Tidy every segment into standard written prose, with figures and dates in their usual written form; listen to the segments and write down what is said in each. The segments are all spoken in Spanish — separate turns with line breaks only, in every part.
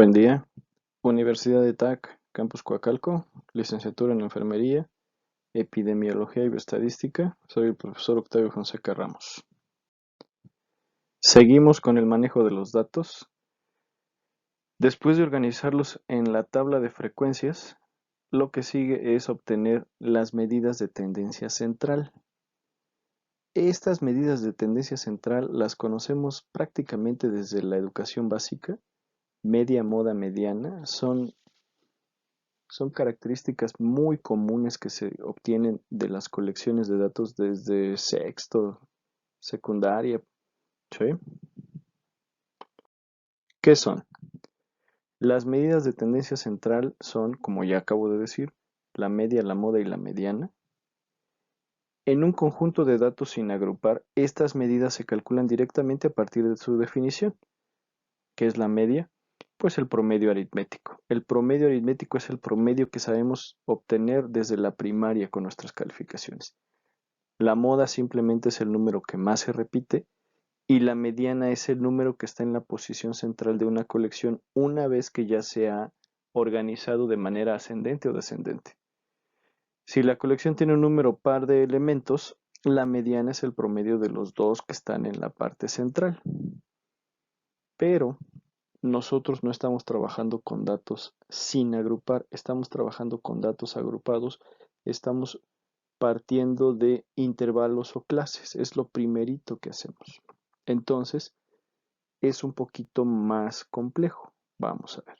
Buen día. Universidad de TAC, Campus Coacalco, licenciatura en Enfermería, Epidemiología y Bioestadística. Soy el profesor Octavio Fonseca Ramos. Seguimos con el manejo de los datos. Después de organizarlos en la tabla de frecuencias, lo que sigue es obtener las medidas de tendencia central. Estas medidas de tendencia central las conocemos prácticamente desde la educación básica. Media, moda, mediana son características muy comunes que se obtienen de las colecciones de datos desde sexto, secundaria. ¿Sí? ¿Qué son? Las medidas de tendencia central son, como ya acabo de decir, la media, la moda y la mediana. En un conjunto de datos sin agrupar, estas medidas se calculan directamente a partir de su definición. ¿Qué es la media? Pues el promedio aritmético. El promedio aritmético es el promedio que sabemos obtener desde la primaria con nuestras calificaciones. La moda simplemente es el número que más se repite y la mediana es el número que está en la posición central de una colección una vez que ya se ha organizado de manera ascendente o descendente. Si la colección tiene un número par de elementos, la mediana es el promedio de los dos que están en la parte central. Pero nosotros no estamos trabajando con datos sin agrupar, estamos trabajando con datos agrupados, estamos partiendo de intervalos o clases, es lo primerito que hacemos. Entonces, es un poquito más complejo. Vamos a ver.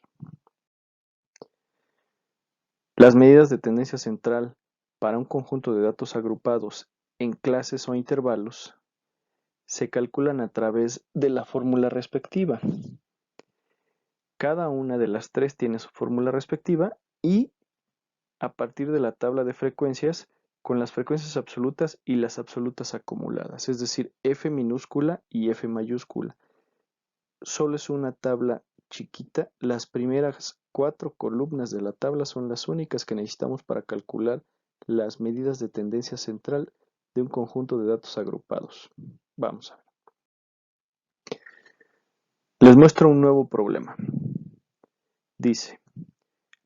Las medidas de tendencia central para un conjunto de datos agrupados en clases o intervalos se calculan a través de la fórmula respectiva. Cada una de las tres tiene su fórmula respectiva y a partir de la tabla de frecuencias con las frecuencias absolutas y las absolutas acumuladas, es decir, F minúscula y F mayúscula. Solo es una tabla chiquita, las primeras 4 columnas de la tabla son las únicas que necesitamos para calcular las medidas de tendencia central de un conjunto de datos agrupados. Vamos a ver. Les muestro un nuevo problema. Dice,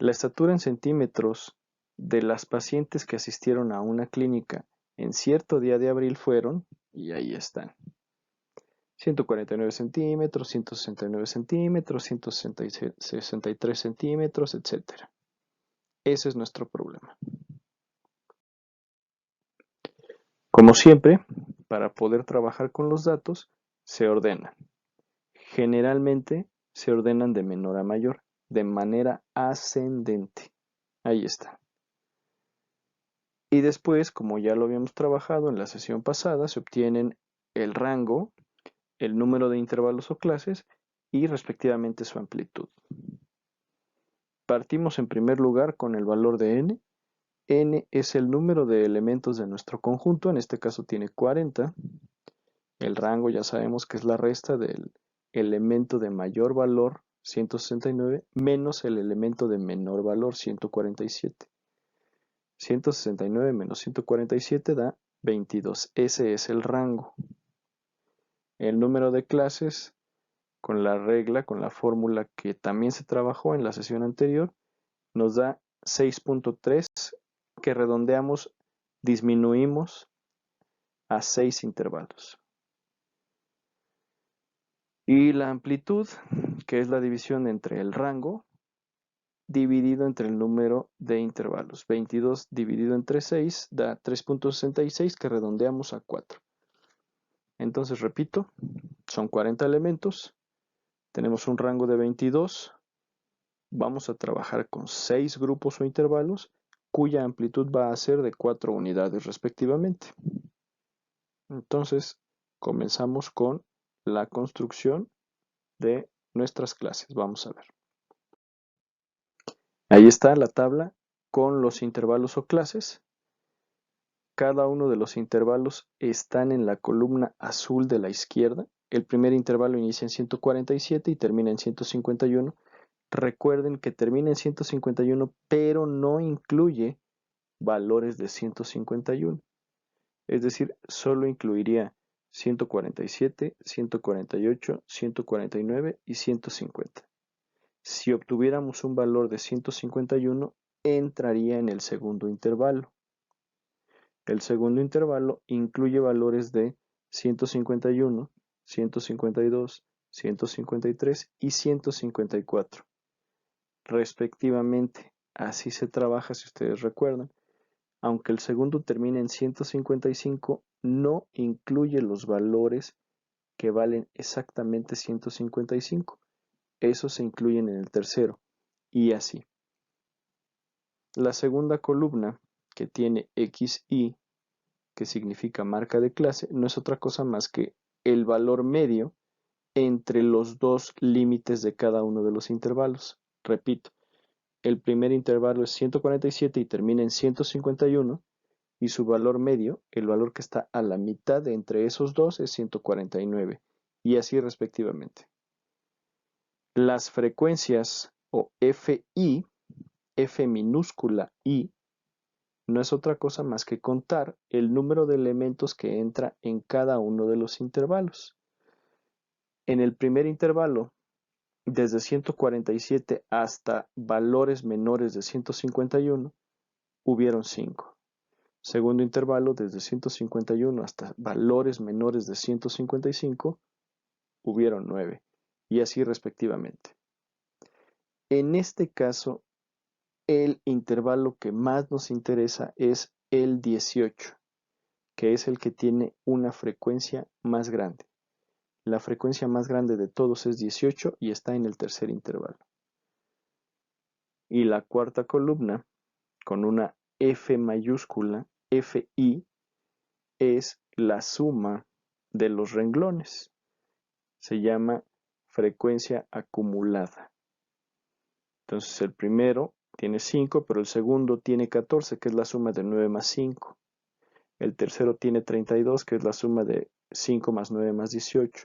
la estatura en centímetros de las pacientes que asistieron a una clínica en cierto día de abril fueron, y ahí están, 149 centímetros, 169 centímetros, 163 centímetros, etc. Ese es nuestro problema. Como siempre, para poder trabajar con los datos, se ordenan. Generalmente se ordenan de menor a mayor, de manera ascendente. Ahí está. Y después, como ya lo habíamos trabajado en la sesión pasada, se obtienen el rango, el número de intervalos o clases y respectivamente su amplitud. Partimos en primer lugar con el valor de n. N es el número de elementos de nuestro conjunto, en este caso tiene 40. El rango ya sabemos que es la resta del elemento de mayor valor, 169, menos el elemento de menor valor, 147. 169 menos 147 da 22. Ese es el rango. El número de clases, con la regla, con la fórmula que también se trabajó en la sesión anterior, nos da 6.3, que redondeamos, disminuimos a 6 intervalos. Y la amplitud, que es la división entre el rango, dividido entre el número de intervalos. 22 dividido entre 6 da 3.66, que redondeamos a 4. Entonces, repito, son 40 elementos, tenemos un rango de 22, vamos a trabajar con 6 grupos o intervalos, cuya amplitud va a ser de 4 unidades respectivamente. Entonces, comenzamos con la construcción de nuestras clases. Vamos a ver. Ahí está la tabla con los intervalos o clases. Cada uno de los intervalos están en la columna azul de la izquierda. El primer intervalo inicia en 147 y termina en 151. Recuerden que termina en 151, pero no incluye valores de 151. Es decir, solo incluiría 147, 148, 149 y 150. Si obtuviéramos un valor de 151, entraría en el segundo intervalo. El segundo intervalo incluye valores de 151, 152, 153 y 154, respectivamente. Así se trabaja, si ustedes recuerdan. Aunque el segundo termine en 155, no incluye los valores que valen exactamente 155. Esos se incluyen en el tercero, y así. La segunda columna, que tiene XY, que significa marca de clase, no es otra cosa más que el valor medio entre los dos límites de cada uno de los intervalos. Repito, el primer intervalo es 147 y termina en 151, y su valor medio, el valor que está a la mitad de entre esos dos, es 149, y así respectivamente. Las frecuencias o FI, F minúscula I, no es otra cosa más que contar el número de elementos que entra en cada uno de los intervalos. En el primer intervalo, desde 147 hasta valores menores de 151, hubieron 5. Segundo intervalo, desde 151 hasta valores menores de 155, hubieron 9, y así respectivamente. En este caso, el intervalo que más nos interesa es el 18, que es el que tiene una frecuencia más grande. La frecuencia más grande de todos es 18 y está en el tercer intervalo. Y la cuarta columna, con una F mayúscula, FI, es la suma de los renglones. Se llama frecuencia acumulada. Entonces el primero tiene 5, pero el segundo tiene 14, que es la suma de 9 más 5. El tercero tiene 32, que es la suma de 5 más 9 más 18.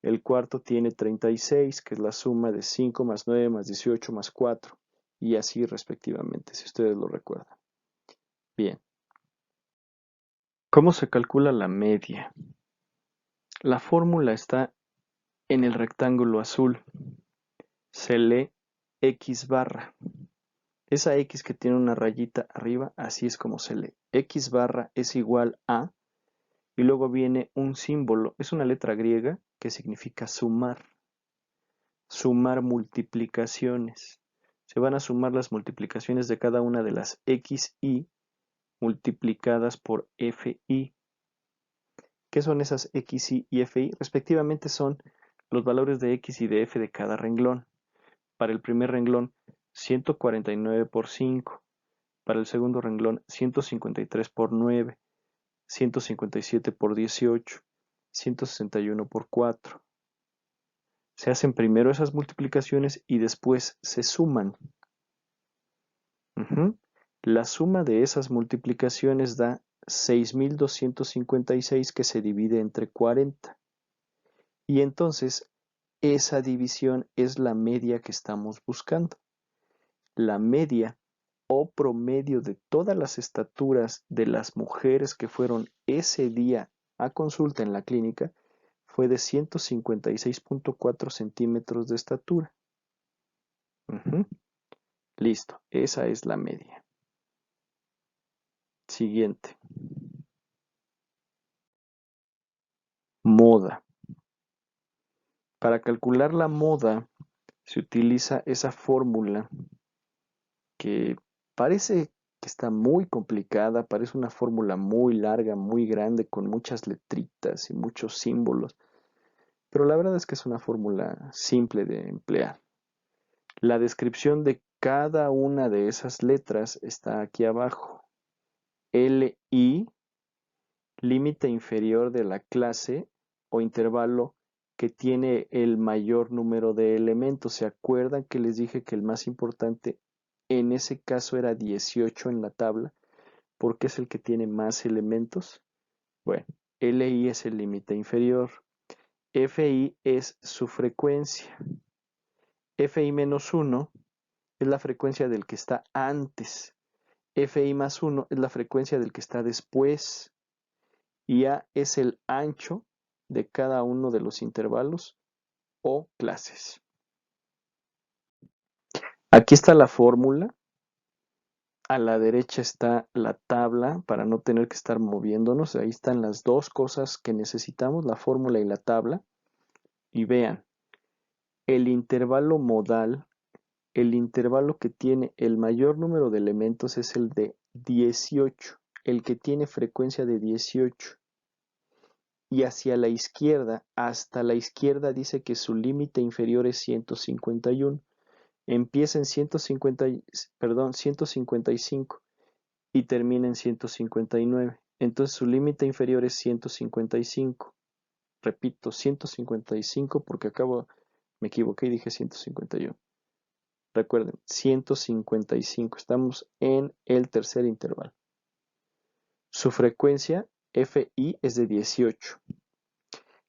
El cuarto tiene 36, que es la suma de 5 más 9 más 18 más 4. Y así respectivamente, si ustedes lo recuerdan. Bien. ¿Cómo se calcula la media? La fórmula está en el rectángulo azul. Se lee X barra. Esa X que tiene una rayita arriba, así es como se lee. X barra es igual a, y luego viene un símbolo, es una letra griega que significa sumar. Sumar multiplicaciones. Se van a sumar las multiplicaciones de cada una de las XY multiplicadas por FI. ¿Qué son esas XY y FI? Respectivamente son los valores de X y de F de cada renglón. Para el primer renglón, 149 por 5. Para el segundo renglón, 153 por 9, 157 por 18, 161 por 4. Se hacen primero esas multiplicaciones y después se suman. La suma de esas multiplicaciones da 6.256, que se divide entre 40. Y entonces esa división es la media que estamos buscando. La media o promedio de todas las estaturas de las mujeres que fueron ese día a consulta en la clínica fue de 156.4 centímetros de estatura. Listo, esa es la media. Siguiente. Moda. Para calcular la moda se utiliza esa fórmula que parece que está muy complicada, parece una fórmula muy larga, muy grande, con muchas letritas y muchos símbolos, pero la verdad es que es una fórmula simple de emplear. La descripción de cada una de esas letras está aquí abajo. LI, límite inferior de la clase o intervalo que tiene el mayor número de elementos. ¿Se acuerdan que les dije que el más importante en ese caso era 18 en la tabla, porque es el que tiene más elementos? Bueno, LI es el límite inferior. FI es su frecuencia. FI menos 1 es la frecuencia del que está antes. FI más 1 es la frecuencia del que está después. Y A es el ancho de cada uno de los intervalos o clases. Aquí está la fórmula. A la derecha está la tabla para no tener que estar moviéndonos. Ahí están las dos cosas que necesitamos, la fórmula y la tabla. Y vean, el intervalo modal, el intervalo que tiene el mayor número de elementos es el de 18, el que tiene frecuencia de 18. Y hacia la izquierda, hasta la izquierda dice que su límite inferior es 151. Empieza en 155 y termina en 159. Entonces su límite inferior es 155. Repito, 155 porque me equivoqué y dije 151. Recuerden, 155. Estamos en el tercer intervalo. Su frecuencia Fi es de 18.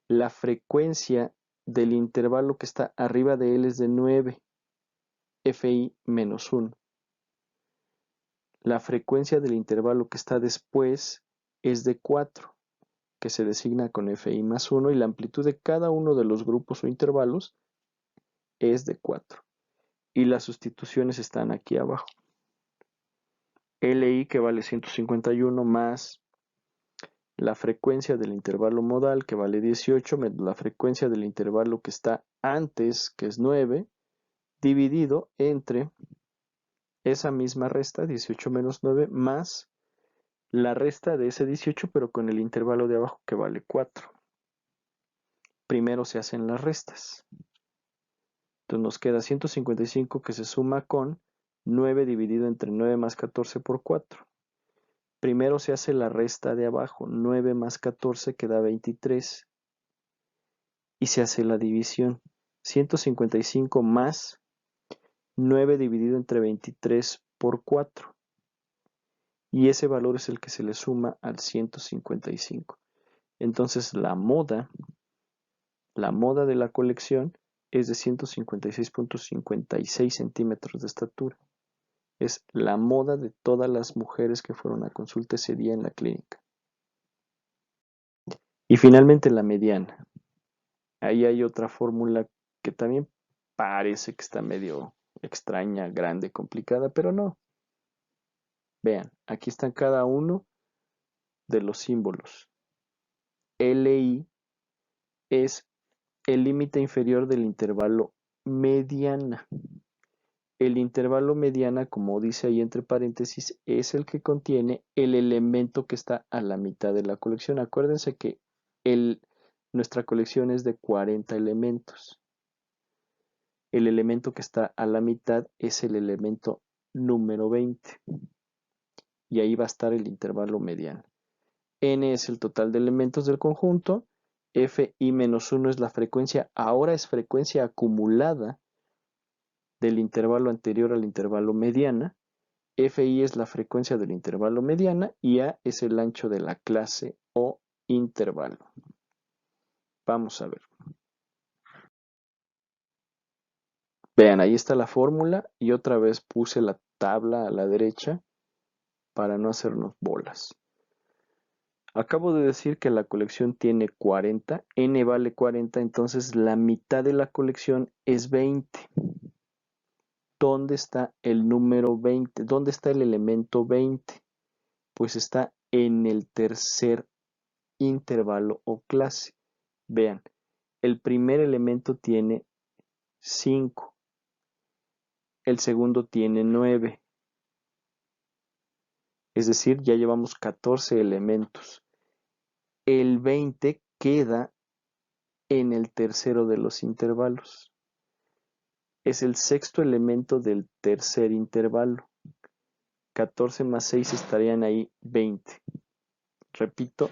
La frecuencia del intervalo que está arriba de él es de 9. Fi menos 1. La frecuencia del intervalo que está después es de 4, que se designa con Fi más 1, y la amplitud de cada uno de los grupos o intervalos es de 4. Y las sustituciones están aquí abajo. Li, que vale 151, más la frecuencia del intervalo modal, que vale 18, menos la frecuencia del intervalo que está antes, que es 9, dividido entre esa misma resta, 18 menos 9, más la resta de ese 18, pero con el intervalo de abajo, que vale 4. Primero se hacen las restas. Entonces nos queda 155 que se suma con 9 dividido entre 9 más 14 por 4. Primero se hace la resta de abajo, 9 más 14 que da 23. Y se hace la división. 155 más 9 dividido entre 23 por 4. Y ese valor es el que se le suma al 155. Entonces la moda de la colección es de 156.56 centímetros de estatura. Es la moda de todas las mujeres que fueron a consulta ese día en la clínica. Y finalmente la mediana. Ahí hay otra fórmula que también parece que está medio extraña, grande, complicada, pero no. Vean, aquí están cada uno de los símbolos. Li es el límite inferior del intervalo mediana. El intervalo mediana, como dice ahí entre paréntesis, es el que contiene el elemento que está a la mitad de la colección. Acuérdense que nuestra colección es de 40 elementos. El elemento que está a la mitad es el elemento número 20. Y ahí va a estar el intervalo mediano. N es el total de elementos del conjunto. Fi menos 1 es la frecuencia. Ahora es frecuencia acumulada del intervalo anterior al intervalo mediana. Fi es la frecuencia del intervalo mediana y A es el ancho de la clase o intervalo. Vamos a ver. Vean, ahí está la fórmula y otra vez puse la tabla a la derecha para no hacernos bolas. Acabo de decir que la colección tiene 40, n vale 40, entonces la mitad de la colección es 20. ¿Dónde está el número 20? ¿Dónde está el elemento 20? Pues está en el tercer intervalo o clase. Vean, el primer elemento tiene 5, el segundo tiene 9, es decir, ya llevamos 14 elementos. El 20 queda en el tercero de los intervalos. Es el sexto elemento del tercer intervalo. 14 más 6 estarían ahí 20. Repito,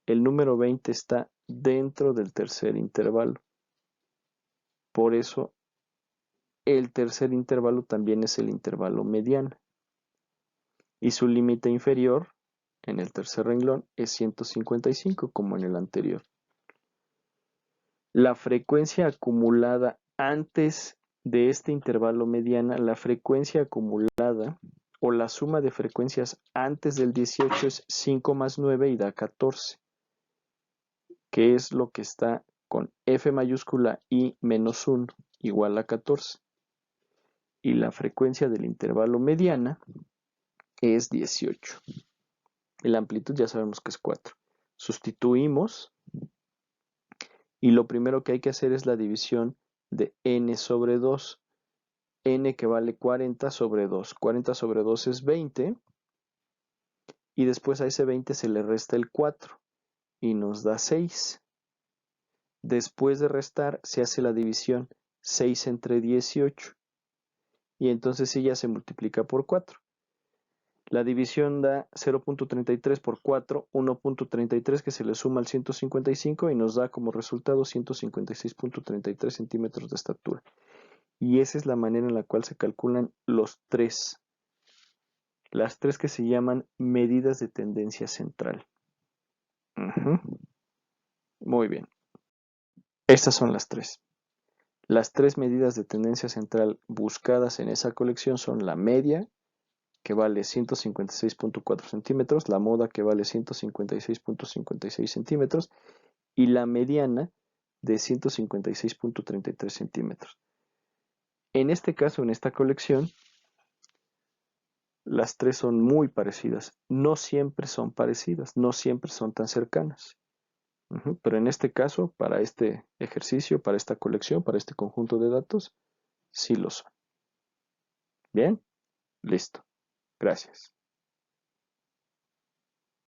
el número 20 está dentro del tercer intervalo. Por eso, el tercer intervalo también es el intervalo mediano. Y su límite inferior, en el tercer renglón, es 155, como en el anterior. La frecuencia acumulada antes de este intervalo mediana, la frecuencia acumulada o la suma de frecuencias antes del 18 es 5 más 9 y da 14, que es lo que está con F mayúscula y menos 1 igual a 14. y la frecuencia del intervalo mediana es 18. Y la amplitud ya sabemos que es 4. Sustituimos y lo primero que hay que hacer es la división de n sobre 2. N que vale 40 sobre 2. 40 sobre 2 es 20 y después a ese 20 se le resta el 4 y nos da 6. Después de restar se hace la división 6 entre 18 y entonces ella se multiplica por 4. La división da 0.33 por 4, 1.33 que se le suma al 155 y nos da como resultado 156.33 centímetros de estatura. Y esa es la manera en la cual se calculan las tres que se llaman medidas de tendencia central. Muy bien. Estas son las tres. Las tres medidas de tendencia central buscadas en esa colección son la media, que vale 156.4 centímetros, la moda, que vale 156.56 centímetros, y la mediana de 156.33 centímetros. En este caso, en esta colección, las tres son muy parecidas. No siempre son parecidas, no siempre son tan cercanas. Pero en este caso, para este ejercicio, para esta colección, para este conjunto de datos, sí lo son. Bien, listo. Gracias.